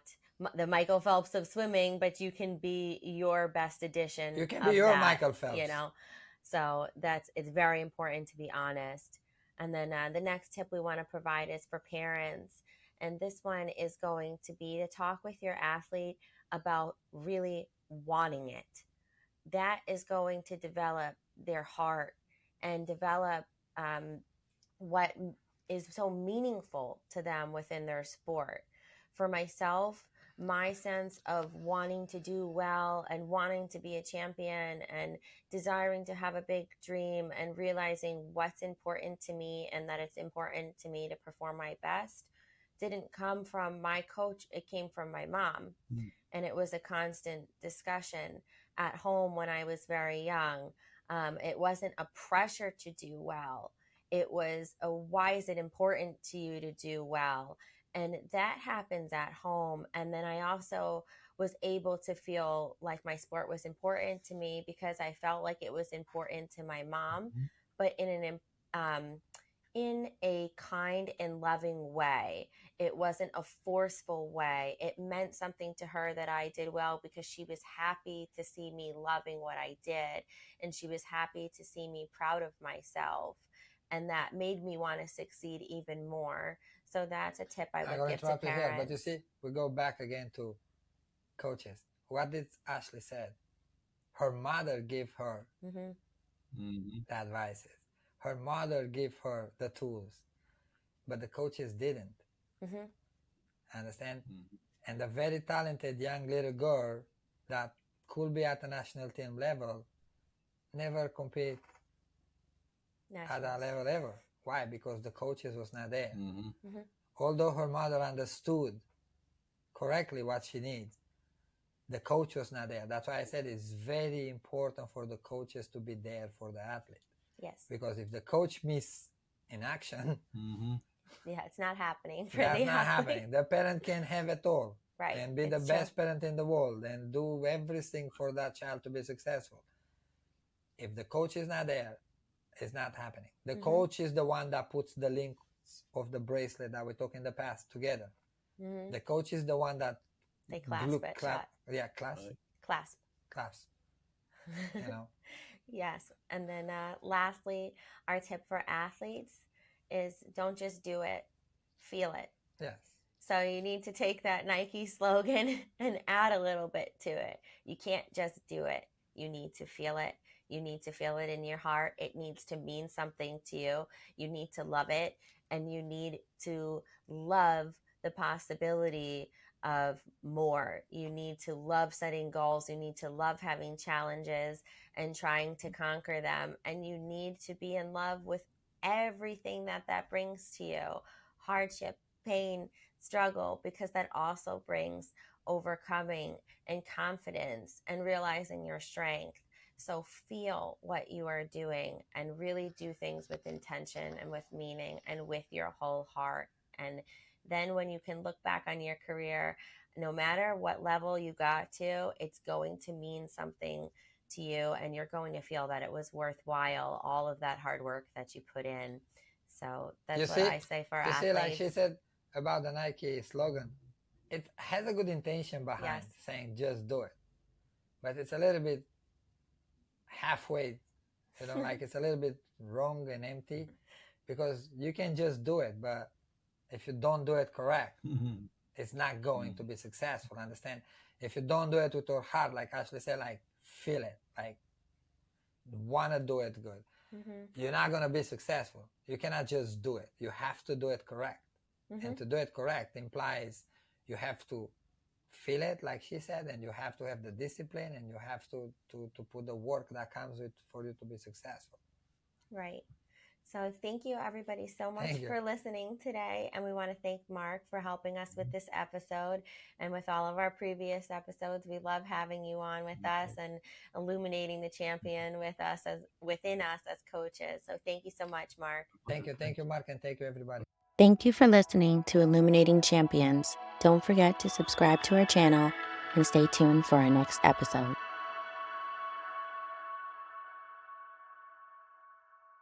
the Michael Phelps of swimming, but you can be your best edition. You can be your that, Michael Phelps. So it's very important to be honest. And then the next tip we want to provide is for parents. And this one is going to be to talk with your athlete about really wanting it. That is going to develop their heart and develop what is so meaningful to them within their sport. For myself, my sense of wanting to do well and wanting to be a champion and desiring to have a big dream and realizing what's important to me and that it's important to me to perform my best didn't come from my coach. It came from my mom. And it was a constant discussion at home when I was very young. It wasn't a pressure to do well. It was why is it important to you to do well? And that happens at home. And then I also was able to feel like my sport was important to me because I felt like it was important to my mom, but in a kind and loving way. It wasn't a forceful way. It meant something to her that I did well because she was happy to see me loving what I did. And she was happy to see me proud of myself. And that made me want to succeed even more. So that's a tip I would give to parents. Here, but you see, we go back again to coaches. What did Ashley said? Her mother gave her the advices. Her mother gave her the tools, but the coaches didn't. Understand? And the very talented young little girl that could be at the national team level never compete at that level ever. Why? Because the coaches was not there. Although her mother understood correctly what she needs, the coach was not there. That's why I said it's very important for the coaches to be there for the athlete. Yes. Because if the coach miss in action, it's not happening for that's the not athlete. happening. The parent can have it all. Right. And be the best parent in the world and do everything for that child to be successful. If the coach is not there, it's not happening. The coach is the one that puts the links of the bracelet that we talked in the past together. The coach is the one that they clasp it. Clasp. Yes. And then lastly, our tip for athletes is don't just do it, feel it. Yes. So you need to take that Nike slogan and add a little bit to it. You can't just do it. You need to feel it. You need to feel it in your heart. It needs to mean something to you. You need to love it. And you need to love the possibility of more. You need to love setting goals. You need to love having challenges and trying to conquer them. And you need to be in love with everything that brings to you. Hardship, pain, struggle, because that also brings overcoming and confidence and realizing your strength. So feel what you are doing and really do things with intention and with meaning and with your whole heart. And then when you can look back on your career, no matter what level you got to, it's going to mean something to you and you're going to feel that it was worthwhile, all of that hard work that you put in. So that's what I say for athletes. You see, like she said about the Nike slogan, it has a good intention behind saying just do it. But it's a little bit halfway, like it's a little bit wrong and empty because you can just do it, but if you don't do it correct, it's not going to be successful. Understand? If you don't do it with your heart, like Ashley said, like feel it, like want to do it good, you're not going to be successful. You cannot just do it. You have to do it correct. And to do it correct implies you have to feel it, like she said, and you have to have the discipline, and you have to put the work that comes with for you to be successful. Right. So thank you, everybody, so much for listening today. And we want to thank Mark for helping us with this episode and with all of our previous episodes. We love having you on with us and illuminating the champion with us within us as coaches. So thank you so much, Mark. Thank you, Mark, and thank you, everybody. Thank you for listening to Illuminating Champions. Don't forget to subscribe to our channel and stay tuned for our next episode.